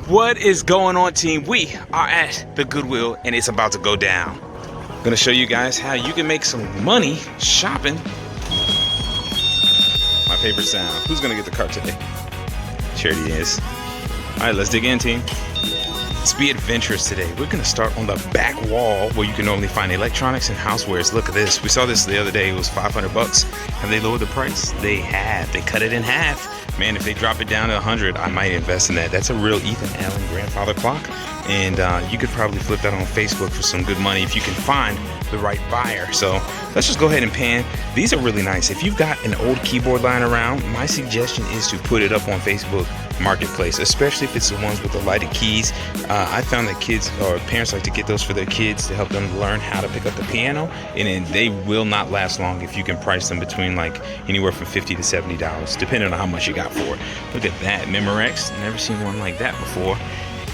What is going on, team? We are at the Goodwill and it's about to go down. I'm gonna show you guys how you can make some money shopping. My favorite sound. Who's gonna get the cart today? Charity is. All right, let's dig in, team. Let's be adventurous today. We're gonna start on the back wall where you can normally find electronics and housewares. Look at this. We saw this the other day. It was 500 bucks. Have they lowered the price? They have. They cut it in half. Man, if they drop it down to 100, I might invest in that. That's a real Ethan Allen grandfather clock. And you could probably flip that on Facebook for some good money if you can find the right buyer. So let's just go ahead and pan. These are really nice. If you've got an old keyboard lying around, my suggestion is to put it up on Facebook Marketplace, especially if it's the ones with the lighted keys. I found that kids or parents like to get those for their kids to help them learn how to pick up the piano, and then they will not last long if you can price them between like anywhere from $50 to $70, depending on how much you got for it. Look at that, Memorex. Never seen one like that before.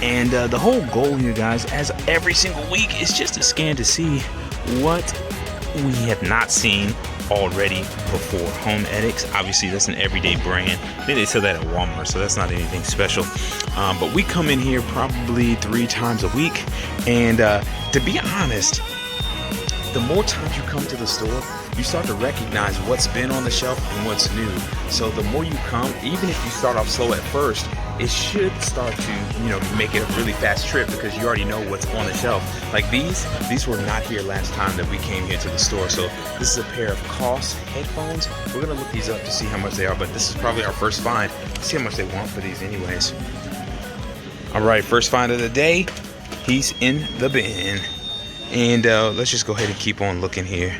And the whole goal here, guys, as every single week, is just to scan to see what we have not seen already before. Home EdX, obviously that's an everyday brand. I think they sell that at Walmart, so that's not anything special. But we come in here probably 3 times a week, and to be honest, the more times you come to the store, you start to recognize what's been on the shelf and what's new. So the more you come, even if you start off slow at first, it should start to, make it a really fast trip because you already know what's on the shelf. Like these were not here last time that we came here to the store. So this is a pair of COS headphones. We're gonna look these up to see how much they are, but this is probably our first find. Let's see how much they want for these anyways. All right, first find of the day. He's in the bin. And let's just go ahead and keep on looking here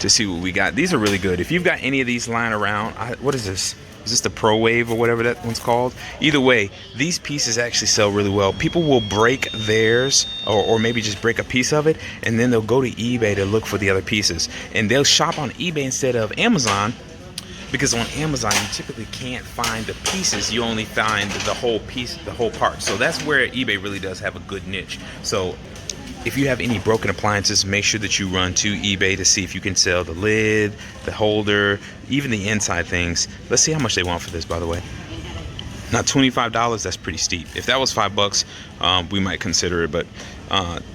to see what we got. These are really good. If you've got any of these lying around, what is this? Is this the Pro Wave or whatever that one's called? Either way, these pieces actually sell really well. People will break theirs or maybe just break a piece of it, and then they'll go to eBay to look for the other pieces. And they'll shop on eBay instead of Amazon, because on Amazon you typically can't find the pieces. You only find the whole piece, the whole part. So that's where eBay really does have a good niche. So if you have any broken appliances, make sure that you run to eBay to see if you can sell the lid, the holder, even the inside things. Let's see how much they want for this, by the way. Now, $25, that's pretty steep. If that was $5, we might consider it, but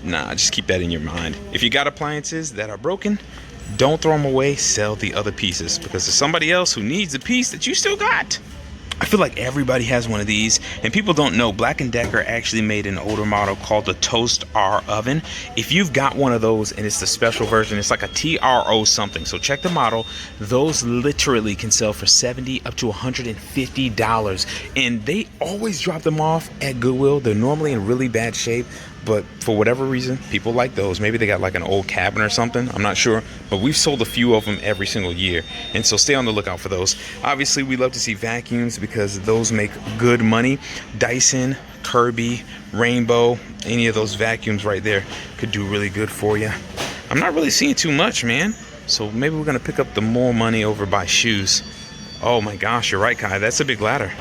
nah, just keep that in your mind. If you got appliances that are broken, don't throw them away, sell the other pieces, because there's somebody else who needs a piece that you still got. I feel like everybody has one of these, and people don't know Black & Decker actually made an older model called the Toast R oven. If you've got one of those and it's the special version, it's like a TRO something, so check the model. Those literally can sell for $70 up to $150, and they always drop them off at Goodwill. They're normally in really bad shape, but for whatever reason, people like those. Maybe they got like an old cabin or something, I'm not sure, but we've sold a few of them every single year, and so stay on the lookout for those. Obviously, we love to see vacuums because those make good money. Dyson, Kirby, Rainbow, any of those vacuums right there could do really good for you. I'm not really seeing too much, man, so maybe we're gonna pick up the more money over by shoes. Oh my gosh, you're right, Kai, that's a big ladder.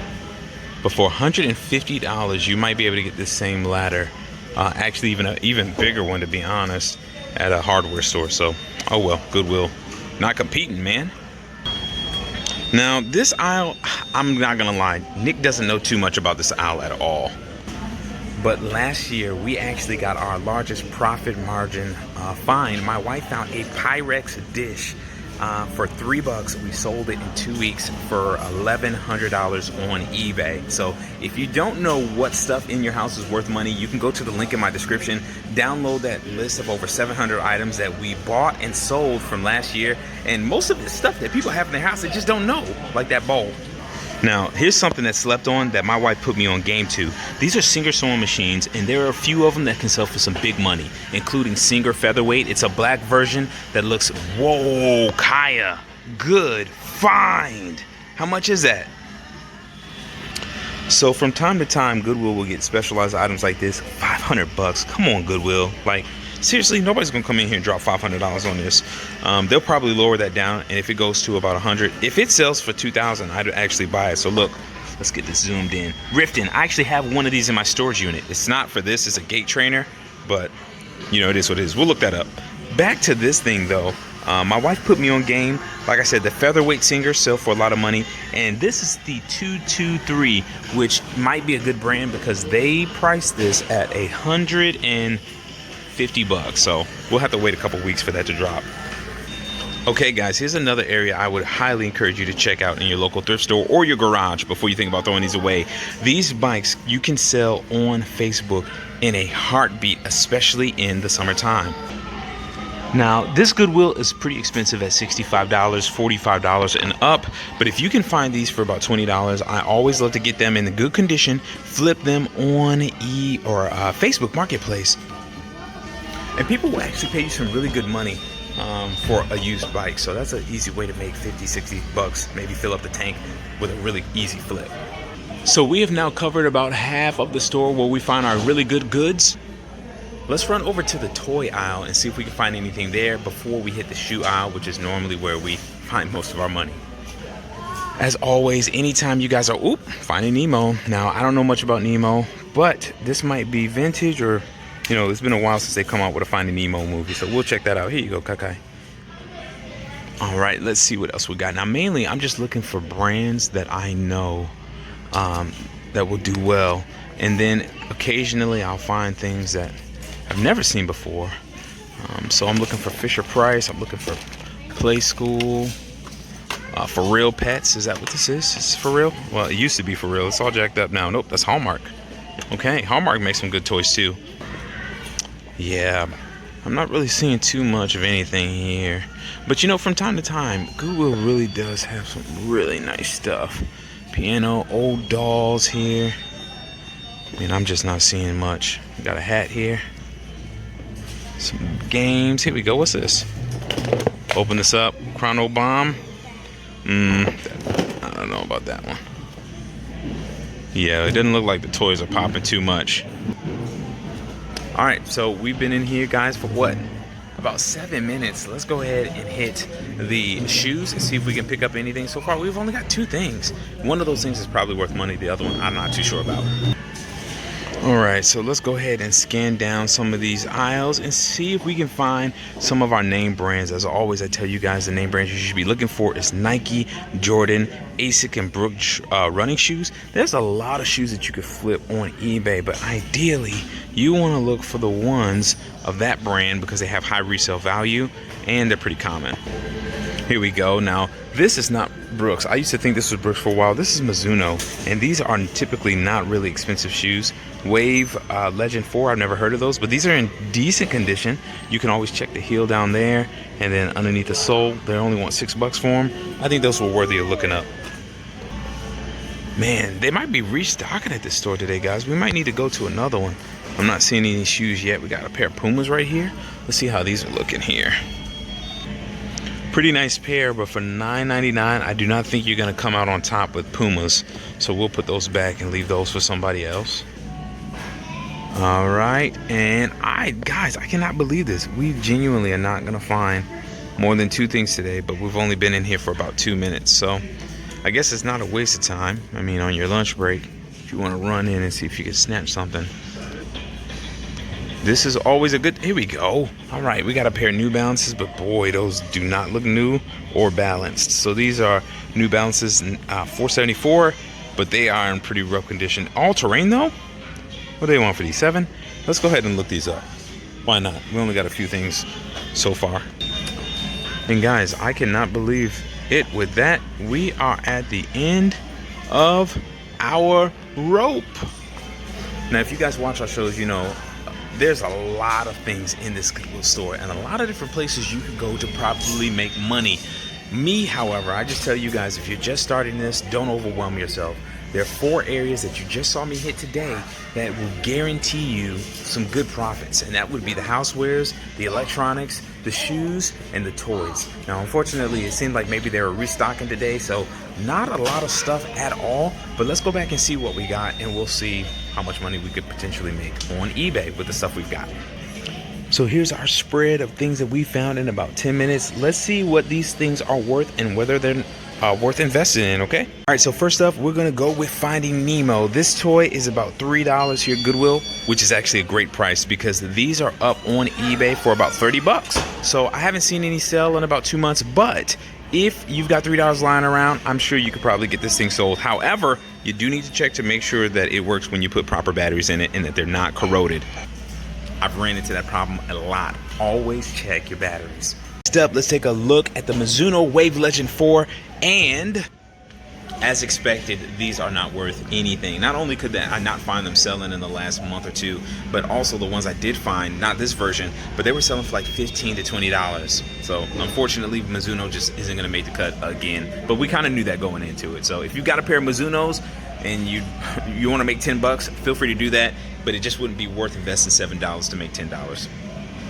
But for $150, you might be able to get this same ladder. Actually, even an even bigger one, to be honest, at a hardware store. So, oh well, Goodwill. Not competing, man. Now, this aisle, I'm not gonna lie, Nick doesn't know too much about this aisle at all. But last year, we actually got our largest profit margin find. My wife found a Pyrex dish for $3. We sold it in 2 weeks for $1,100 on eBay. So if you don't know what stuff in your house is worth money, you can go to the link in my description, download that list of over 700 items that we bought and sold from last year. And most of it's stuff that people have in their house they just don't know, like that bowl. Now, here's something that's slept on that my wife put me on game to. These are Singer sewing machines, and there are a few of them that can sell for some big money, including Singer Featherweight. It's a black version that looks, whoa, Kaya, good find. How much is that? So from time to time, Goodwill will get specialized items like this. $500. Come on, Goodwill. Like, seriously, nobody's gonna come in here and drop $500 on this. They'll probably lower that down, and if it goes to about $100, if it sells for $2,000, I'd actually buy it. So look, let's get this zoomed in. Rifting, I actually have one of these in my storage unit. It's not for this, it's a gate trainer, but it is what it is. We'll look that up. Back to this thing though, My wife put me on game. Like I said, the featherweight singers sell for a lot of money, and this is the 223, which might be a good brand because they priced this at $150. So we'll have to wait a couple weeks for that to drop. Okay guys, here's another area I would highly encourage you to check out in your local thrift store or your garage before you think about throwing these away. These bikes you can sell on Facebook in a heartbeat, especially in the summertime. Now, this Goodwill is pretty expensive at $65, $45 and up, but if you can find these for about $20, I always love to get them in the good condition, flip them on Facebook Marketplace. And people will actually pay you some really good money for a used bike, so that's an easy way to make 50, 60 bucks, maybe fill up the tank with a really easy flip. So we have now covered about half of the store where we find our really good goods. Let's run over to the toy aisle and see if we can find anything there before we hit the shoe aisle, which is normally where we find most of our money. As always, anytime you guys are finding Nemo. Now, I don't know much about Nemo, but this might be vintage, or you know, it's been a while since they come out with a Finding Nemo movie, so we'll check that out. Here you go, Kakai. All right, let's see what else we got. Now, mainly, I'm just looking for brands that I know that will do well. And then occasionally, I'll find things that I've never seen before. So I'm looking for Fisher Price. I'm looking for Play School. For Real Pets. Is that what this is? Is this for real? Well, it used to be for real. It's all jacked up now. Nope, that's Hallmark. Okay, Hallmark makes some good toys, too. Yeah, I'm not really seeing too much of anything here, but you know, from time to time Google really does have some really nice stuff. Piano, old dolls here. I mean, I'm just not seeing much. Got a hat here, some games. Here we go. What's this? Open this up. Chrono Bomb. I don't know about that one. Yeah, it doesn't look like the toys are popping too much. All right, so we've been in here, guys, for what? About 7 minutes. Let's go ahead and hit the shoes and see if we can pick up anything. So far, we've only got 2 things. One of those things is probably worth money. The other one, I'm not too sure about. All right, so let's go ahead and scan down some of these aisles and see if we can find some of our name brands. As always, I tell you guys the name brands you should be looking for is Nike, Jordan, Asics, and Brooks running shoes. There's a lot of shoes that you could flip on eBay, but ideally, you want to look for the ones of that brand because they have high resale value and they're pretty common. Here we go. Now, this is not Brooks. I used to think this was Brooks for a while. This is Mizuno, and these are typically not really expensive shoes. Wave Legend 4, I've never heard of those, but these are in decent condition. You can always check the heel down there, and then underneath the sole, they only want $6 for them. I think those were worthy of looking up. Man, they might be restocking at this store today, guys. We might need to go to another one. I'm not seeing any shoes yet. We got a pair of Pumas right here. Let's see how these are looking here. Pretty nice pair, but for $9.99, I do not think you're going to come out on top with Pumas. So we'll put those back and leave those for somebody else. All right, and guys, I cannot believe this. We genuinely are not going to find more than 2 things today, but we've only been in here for about 2 minutes. So I guess it's not a waste of time. I mean, on your lunch break, if you want to run in and see if you can snatch something. This is always a good, here we go. All right, we got a pair of New Balances, but boy, those do not look new or balanced. So these are New Balances 474, but they are in pretty rough condition. All terrain though? What do they want for these, 7? Let's go ahead and look these up. Why not? We only got a few things so far. And guys, I cannot believe it. With that, we are at the end of our rope. Now, if you guys watch our shows, you know, there's a lot of things in this Goodwill store and a lot of different places you can go to probably make money. Me, however, I just tell you guys, if you're just starting this, don't overwhelm yourself. There are 4 areas that you just saw me hit today that will guarantee you some good profits, and that would be the housewares, the electronics, the shoes, and the toys. Now, unfortunately, it seemed like maybe they were restocking today, so not a lot of stuff at all, but let's go back and see what we got, and we'll see how much money we could potentially make on eBay with the stuff we've got. So here's our spread of things that we found in about 10 minutes. Let's see what these things are worth and whether they're worth investing in, okay? All right, so first up, we're gonna go with Finding Nemo. This toy is about $3 here at Goodwill, which is actually a great price because these are up on eBay for about 30 bucks. So I haven't seen any sale in about 2 months, but if you've got $3 lying around, I'm sure you could probably get this thing sold. However, you do need to check to make sure that it works when you put proper batteries in it and that they're not corroded. I've ran into that problem a lot. Always check your batteries. Next up, let's take a look at the Mizuno Wave Legend 4, and as expected, these are not worth anything. Not only could I not find them selling in the last month or two, but also the ones I did find, not this version, but they were selling for like $15 to $20. So unfortunately, Mizuno just isn't gonna make the cut again, but we kind of knew that going into it. So if you've got a pair of Mizunos and you wanna make 10 bucks, feel free to do that, but it just wouldn't be worth investing $7 to make $10.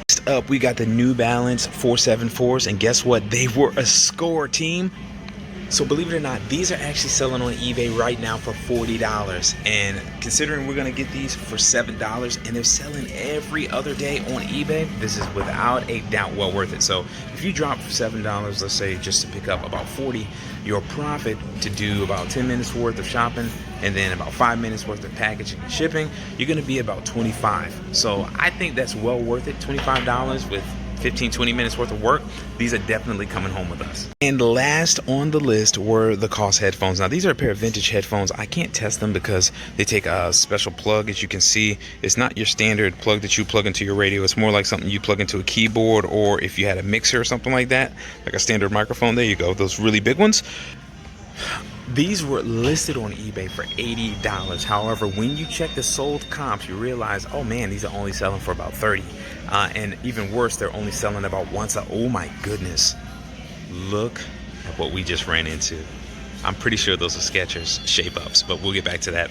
Next up, we got the New Balance 474s, and guess what? They were a score, team. So believe it or not, these are actually selling on eBay right now for $40. And considering we're gonna get these for $7 and they're selling every other day on eBay, this is without a doubt well worth it. So if you drop $7, let's say just to pick up about 40, your profit to do about 10 minutes worth of shopping and then about 5 minutes worth of packaging and shipping, you're gonna be about 25. So I think that's well worth it. $25 with 15-20 minutes worth of work. These are definitely coming home with us. And last on the list were the COS headphones. Now these are a pair of vintage headphones. I can't test them because they take a special plug. As you can see, it's not your standard plug that you plug into your radio. It's more like something you plug into a keyboard, or if you had a mixer or something like that, like a standard microphone. There you go, those really big ones. These were listed on eBay for $80. However, when you check the sold comps, you realize, oh man, these are only selling for about $30. And even worse, they're only selling about once. Oh my goodness. Look at what we just ran into. I'm pretty sure those are Skechers shape-ups, but we'll get back to that.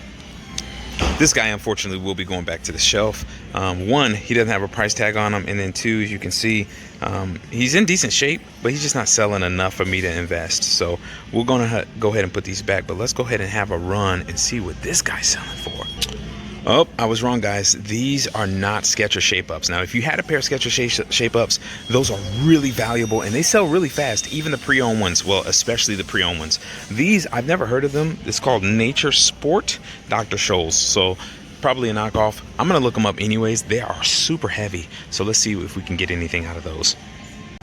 This guy, unfortunately, will be going back to the shelf. One, he doesn't have a price tag on him, and then two, as you can see, he's in decent shape, but he's just not selling enough for me to invest. So we're gonna go ahead and put these back, but let's go ahead and have a run and see what this guy's selling for. Oh, I was wrong, guys. These are not Skechers shape-ups. Now, if you had a pair of Skechers shape-ups, those are really valuable and they sell really fast, even the pre-owned ones. Well, especially the pre-owned ones. These, I've never heard of them. It's called Nature Sport Dr. Scholl's. So probably a knockoff. I'm gonna look them up anyways. They are super heavy. So let's see if we can get anything out of those.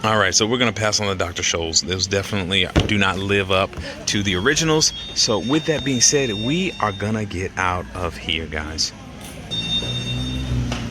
All right, so we're gonna pass on the Dr. Scholl's. Those definitely do not live up to the originals. So with that being said, we are gonna get out of here, guys.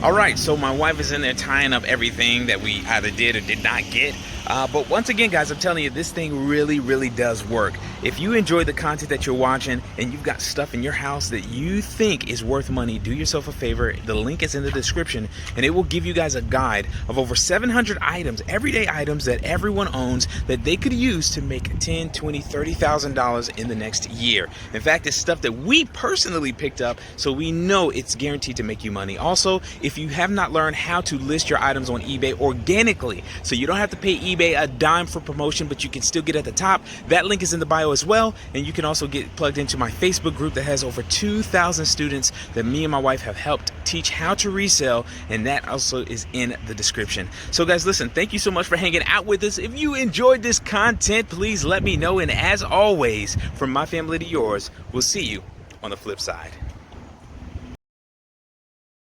All right, so my wife is in there tying up everything that we either did or did not get. But once again, guys, I'm telling you, this thing really, really does work. If you enjoy the content that you're watching and you've got stuff in your house that you think is worth money, do yourself a favor. The link is in the description, and it will give you guys a guide of over 700 items, everyday items that everyone owns that they could use to make $10,000, $20,000, $30,000 in the next year. In fact, it's stuff that we personally picked up, so we know it's guaranteed to make you money. Also, if you have not learned how to list your items on eBay organically, so you don't have to pay eBay a dime for promotion, but you can still get at the top, that link is in the bio as well. And you can also get plugged into my Facebook group that has over 2,000 students that me and my wife have helped teach how to resell, and that also is in the description. So guys, listen, thank you so much for hanging out with us. If you enjoyed this content, please let me know, and as always, from my family to yours, we'll see you on the flip side.